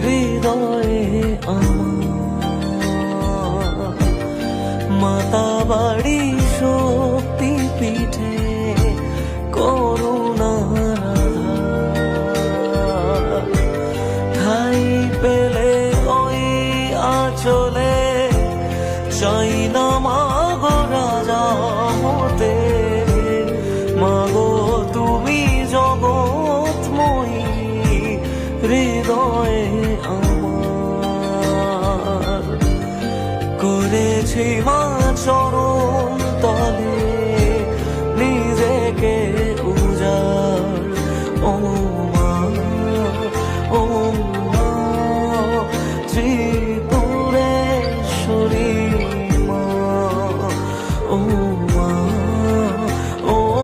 হৃদয়ে আমার মাতাবাড়ি শক্তি পীঠে করুণার আধার ঠাই পেলে ওই আঁচলে চাই না মাগো রাজা হতে, মাগো তুমি জগৎময়ী হৃদয়ে আমার করেছি মা চরণ তলে নিজেকে